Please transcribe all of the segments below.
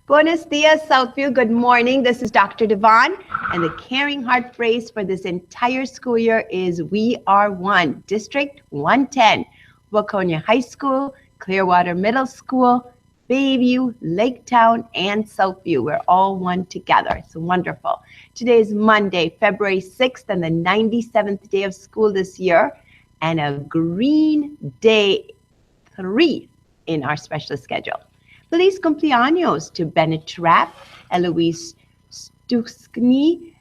Buenos dias, Southview. Good morning. This is Dr. Devon, and the Caring Heart phrase for this entire school year is We Are One, District 110, Waconia High School, Clearwater Middle School, Bayview, Laketown, and Southview. We're all one together. It's wonderful. Today is Monday, February 6th, and the 97th day of school this year, and a green day 3 in our special schedule. Feliz cumpleaños to Bennett Trapp, Eloise Stuskny,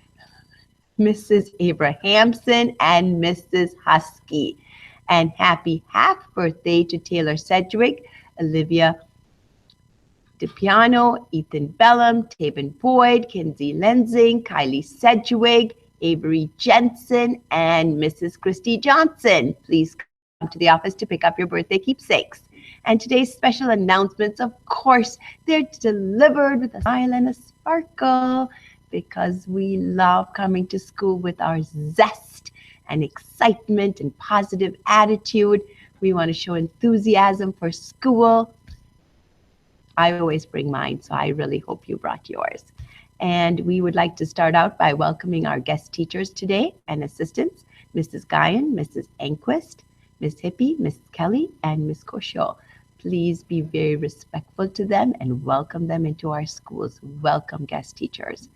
Mrs. Abrahamson, and Mrs. Husky. And happy half birthday to Taylor Sedgwick, Olivia DiPiano, Ethan Bellum, Taven Boyd, Kinsey Lenzing, Kylie Sedgwick, Avery Jensen, and Mrs. Christy Johnson. Please come to the office to pick up your birthday keepsakes. And today's special announcements, of course, they're delivered with a smile and a sparkle because we love coming to school with our zest and excitement and positive attitude. We want to show enthusiasm for school. I always bring mine, so I really hope you brought yours. And we would like to start out by welcoming our guest teachers today and assistants, Mrs. Guyan, Mrs. Enquist, Ms. Hippie, Ms. Kelly, and Ms. Kosho. Please be very respectful to them and welcome them into our schools. Welcome, guest teachers.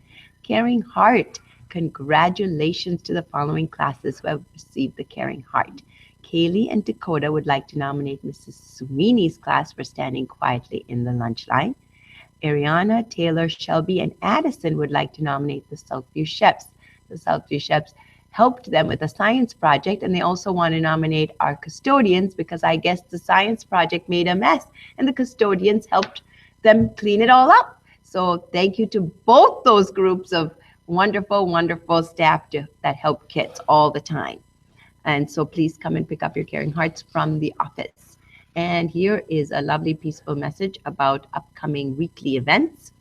Caring Heart, congratulations to the following classes who have received the Caring Heart. Kaylee and Dakota would like to nominate Mrs. Sweeney's class for standing quietly in the lunch line. Ariana, Taylor, Shelby, and Addison would like to nominate the Southview Chefs. The Southview Chefs helped them with a science project, and they also want to nominate our custodians because I guess the science project made a mess and the custodians helped them clean it all up. So thank you to both those groups of wonderful, wonderful staff that help kids all the time. And so please come and pick up your Caring Hearts from the office. And here is a lovely, peaceful message about upcoming weekly events.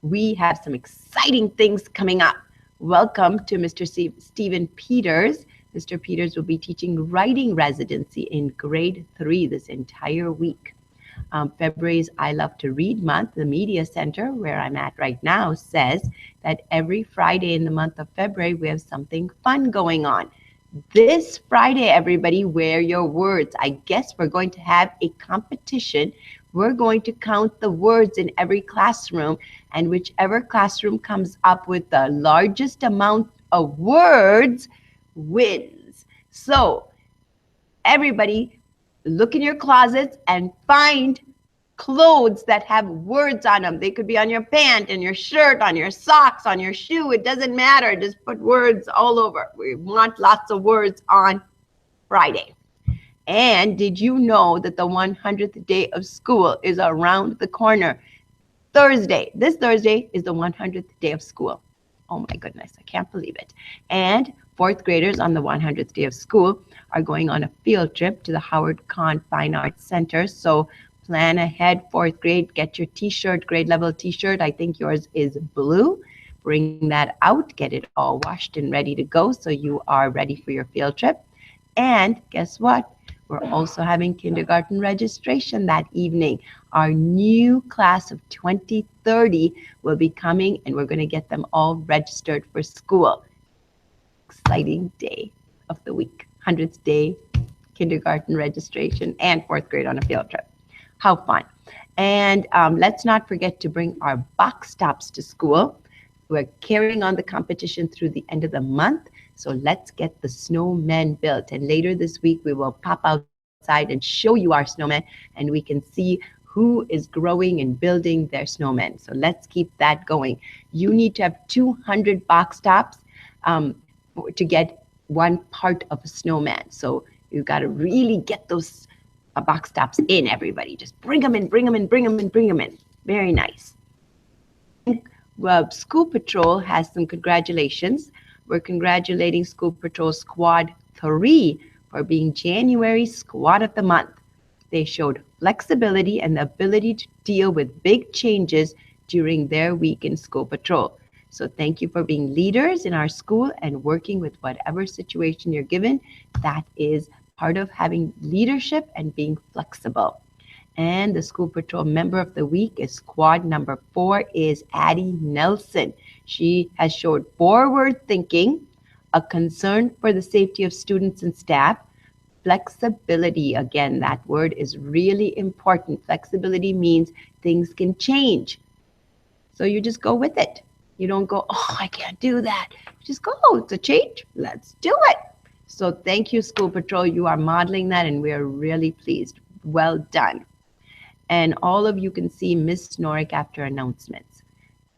We have some exciting things coming up. Welcome to Mr. Stephen Peters. Mr. Peters will be teaching writing residency in grade 3 this entire week. February's I Love to Read month. The Media Center, where I'm at right now, says that every Friday in the month of February, we have something fun going on. This Friday, everybody, wear your words. I guess we're going to have a competition. We're going to count the words in every classroom, and whichever classroom comes up with the largest amount of words wins. So everybody, look in your closets and find clothes that have words on them. They could be on your pant, and your shirt, on your socks, on your shoe. It doesn't matter. Just put words all over. We want lots of words on Friday. And did you know that the 100th day of school is around the corner? Thursday. This Thursday is the 100th day of school. Oh my goodness, I can't believe it. And fourth graders on the 100th day of school are going on a field trip to the Howard Kahn Fine Arts Center. So plan ahead, fourth grade, get your t-shirt, grade level t-shirt. I think yours is blue. Bring that out, get it all washed and ready to go so you are ready for your field trip. And guess what? We're also having kindergarten registration that evening. Our new class of 2030 will be coming, and we're going to get them all registered for school. Exciting day of the week. 100th day kindergarten registration and fourth grade on a field trip. How fun. And let's not forget to bring our box tops to school. We're carrying on the competition through the end of the month. So let's get the snowmen built. And later this week, we will pop outside and show you our snowmen, and we can see who is growing and building their snowmen. So let's keep that going. You need to have 200 box tops to get one part of a snowman. So you've got to really get those box tops in, everybody. Just bring them in, bring them in, bring them in, bring them in. Very nice. Well, School Patrol has some congratulations. We're congratulating School Patrol Squad 3 for being January Squad of the Month. They showed flexibility and the ability to deal with big changes during their week in School Patrol. So thank you for being leaders in our school and working with whatever situation you're given. That is part of having leadership and being flexible. And the school patrol member of the week is squad number 4 is Addie Nelson. She has showed forward thinking, a concern for the safety of students and staff, flexibility. Again, that word is really important. Flexibility means things can change. So you just go with it. You don't go, oh, I can't do that. Just go, oh, it's a change. Let's do it. So thank you, School Patrol. You are modeling that, and we are really pleased. Well done. And all of you can see Miss Snorik after announcements.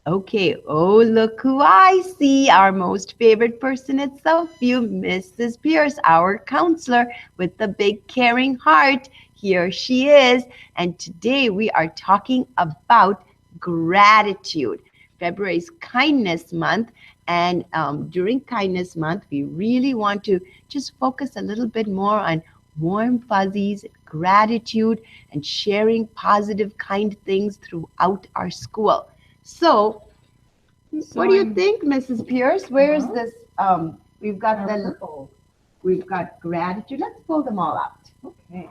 Okay, oh, look who I see, our most favorite person at Southview, Mrs. Pierce, our counselor with the big caring heart. Here she is. And today we are talking about gratitude. February is Kindness Month. And during Kindness Month, we really want to just focus a little bit more on warm fuzzies, gratitude, and sharing positive, kind things throughout our school. So, what do you think, Mrs. Pierce? Where's this? We've got we've got gratitude. Let's pull them all out. Okay.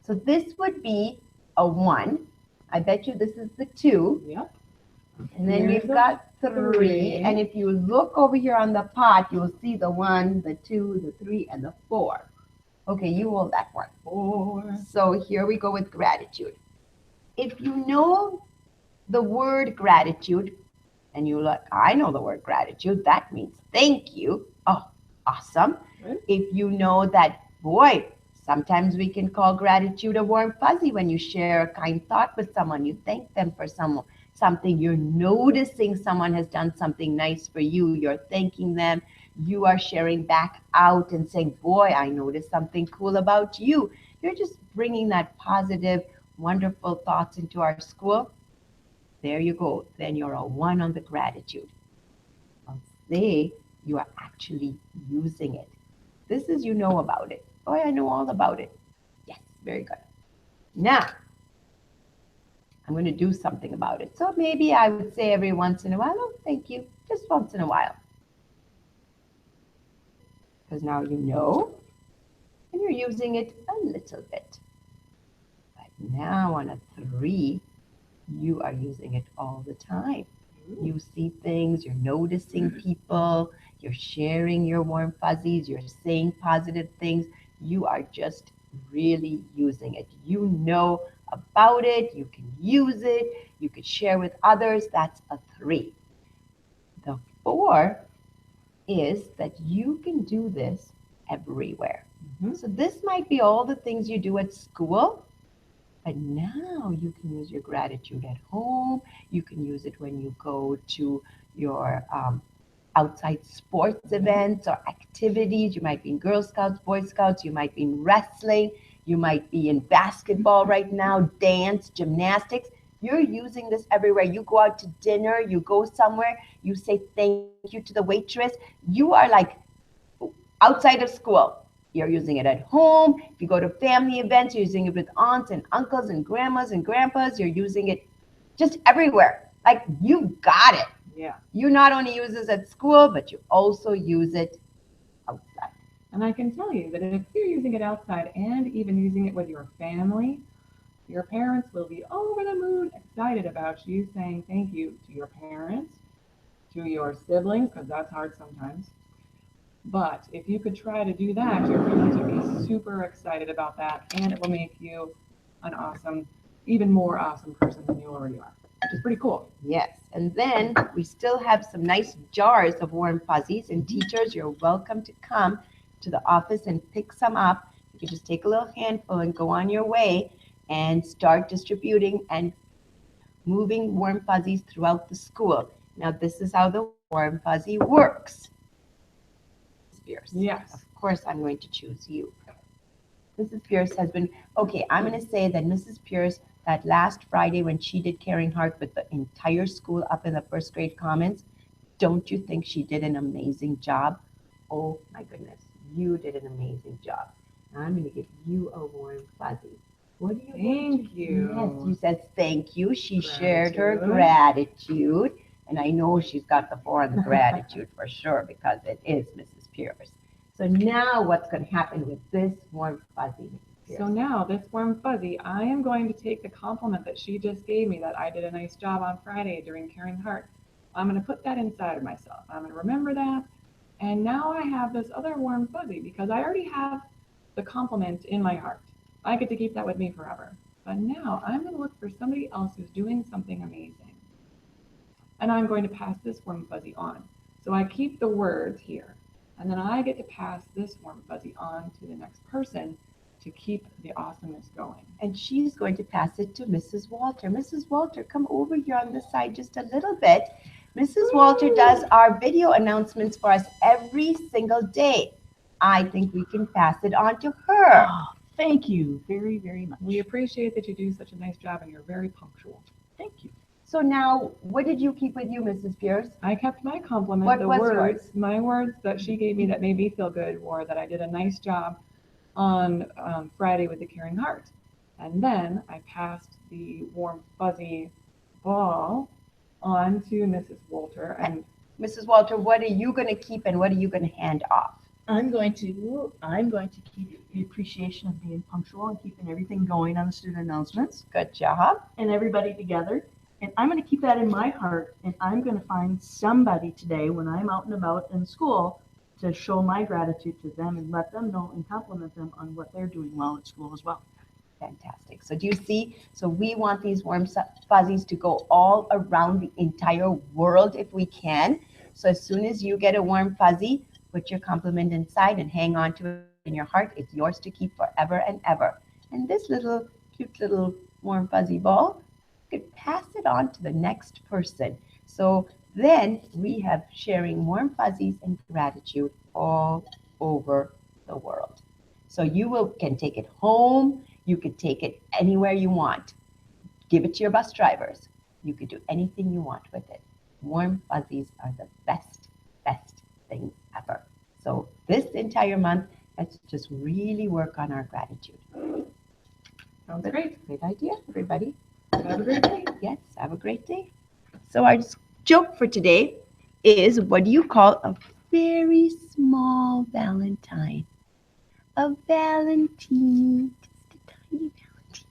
So this would be a 1. I bet you this is the 2. Yep. And then we've got 3. And if you look over here on the pot, you'll see the 1, the 2, the 3, and the 4. Okay, you hold that one. 4. So here we go with gratitude. If you know the word gratitude, and you like, I know the word gratitude, that means thank you. Oh, awesome. Good. If you know that, boy, sometimes we can call gratitude a warm fuzzy when you share a kind thought with someone. You thank them for something. You're noticing someone has done something nice for you. You're thanking them. You are sharing back out and saying, boy, I noticed something cool about you. You're just bringing that positive, wonderful thoughts into our school. There you go. Then you're a 1 on the gratitude. I'll say you are actually using it. This is you know about it. Oh, I know all about it. Yes, very good. Now, I'm going to do something about it. So maybe I would say every once in a while, oh, thank you, just once in a while. Because now you know, and you're using it a little bit. But now on a 3, you are using it all the time. You see things, you're noticing people, you're sharing your warm fuzzies, you're saying positive things. You are just really using it. You know about it, you can use it, you can share with others. That's a 3. The 4 is that you can do this everywhere. So this might be all the things you do at school, but now you can use your gratitude at home. You can use it when you go to your outside sports events or activities. You might be in Girl Scouts, Boy Scouts, you might be in wrestling, you might be in basketball right now, dance, gymnastics. You're using this everywhere. You go out to dinner, you go somewhere, you say thank you to the waitress. You are like outside of school. You're using it at home. If you go to family events, you're using it with aunts and uncles and grandmas and grandpas. You're using it just everywhere. Like, you got it. Yeah. You not only use this at school, but you also use it outside. And I can tell you that if you're using it outside and even using it with your family, your parents will be over the moon excited about you saying thank you to your parents, to your siblings, because that's hard sometimes. But if you could try to do that, your parents would be super excited about that, and it will make you an awesome, even more awesome person than you already are, which is pretty cool. Yes, and then we still have some nice jars of warm fuzzies, and teachers, you're welcome to come to the office and pick some up. You can just take a little handful and go on your way and start distributing and moving warm fuzzies throughout the school. Now, this is how the warm fuzzy works. Pierce. Yes. Of course, I'm going to choose you. Mrs. Pierce has been, okay, I'm going to say that Mrs. Pierce, that last Friday when she did Caring Heart with the entire school up in the first grade commons, don't you think she did an amazing job? Oh my goodness, you did an amazing job. Now I'm going to give you a warm fuzzy. What do you Thank you. Yes, you said thank you. She shared her gratitude. And I know she's got the 4 on the gratitude for sure, because it is Mrs. Pierce. So now what's going to happen with this warm fuzzy? So now this warm fuzzy, I am going to take the compliment that she just gave me that I did a nice job on Friday during Caring Heart. I'm going to put that inside of myself. I'm going to remember that. And now I have this other warm fuzzy because I already have the compliment in my heart. I get to keep that with me forever. But now I'm going to look for somebody else who's doing something amazing. And I'm going to pass this warm fuzzy on. So I keep the words here. And then I get to pass this warm fuzzy on to the next person to keep the awesomeness going. And she's going to pass it to Mrs. Walter. Mrs. Walter, come over here on this side just a little bit. Mrs. Walter does our video announcements for us every single day. I think we can pass it on to her. Oh, thank you very, very much. We appreciate that you do such a nice job and you're very punctual. Thank you. So now, what did you keep with you, Mrs. Pierce? I kept my compliment. What the was words, yours? My words that she gave me that made me feel good were that I did a nice job on Friday with the Caring Heart. And then I passed the warm fuzzy ball on to Mrs. Walter. And Mrs. Walter, what are you going to keep and what are you going to hand off? I'm going to keep the appreciation of being punctual and keeping everything going on the student announcements Good job. and everybody together. And I'm going to keep that in my heart, and I'm going to find somebody today when I'm out and about in school to show my gratitude to them and let them know and compliment them on what they're doing well at school as well. Fantastic. So do you see? So we want these warm fuzzies to go all around the entire world if we can. So as soon as you get a warm fuzzy, put your compliment inside and hang on to it in your heart. It's yours to keep forever and ever. And this little cute little warm fuzzy ball, you could pass it on to the next person. So then we have sharing warm fuzzies and gratitude all over the world. So you can take it home. You could take it anywhere you want. Give it to your bus drivers. You could do anything you want with it. Warm fuzzies are the best things ever. So this entire month, let's just really work on our gratitude. sounds great. Great idea, everybody. Have a great day. Yes, have a great day. So our joke for today is, what do you call a very small Valentine? A Valentine, just a tiny Valentine.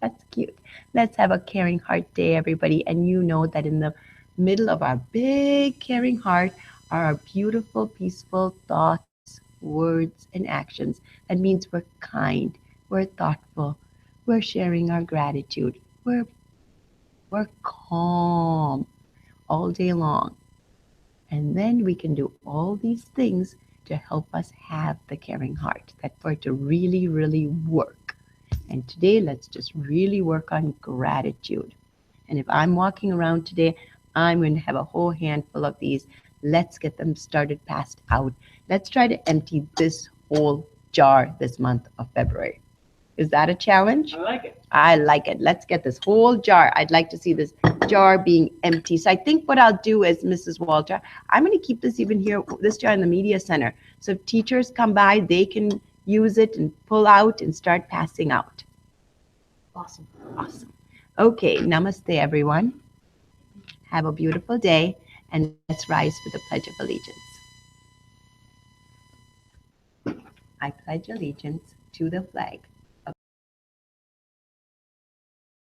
That's cute. Let's have a Caring Heart Day, everybody. And you know that in the middle of our big caring heart are our beautiful, peaceful thoughts, words, and actions. That means we're kind, we're thoughtful, we're sharing our gratitude, we're calm all day long. And then we can do all these things to help us have the caring heart, that for it to really, really work. And today, let's just really work on gratitude. And if I'm walking around today, I'm going to have a whole handful of these. Let's get them started, passed out. Let's try to empty this whole jar this month of February. Is that a challenge? I like it. I like it. Let's get this whole jar. I'd like to see this jar being empty. So I think what I'll do is, Mrs. Walter, I'm going to keep this even here, this jar in the media center. So if teachers come by, they can use it and pull out and start passing out. Awesome. Awesome. Okay, namaste, everyone. Have a beautiful day, and let's rise for the Pledge of Allegiance. I pledge allegiance to the flag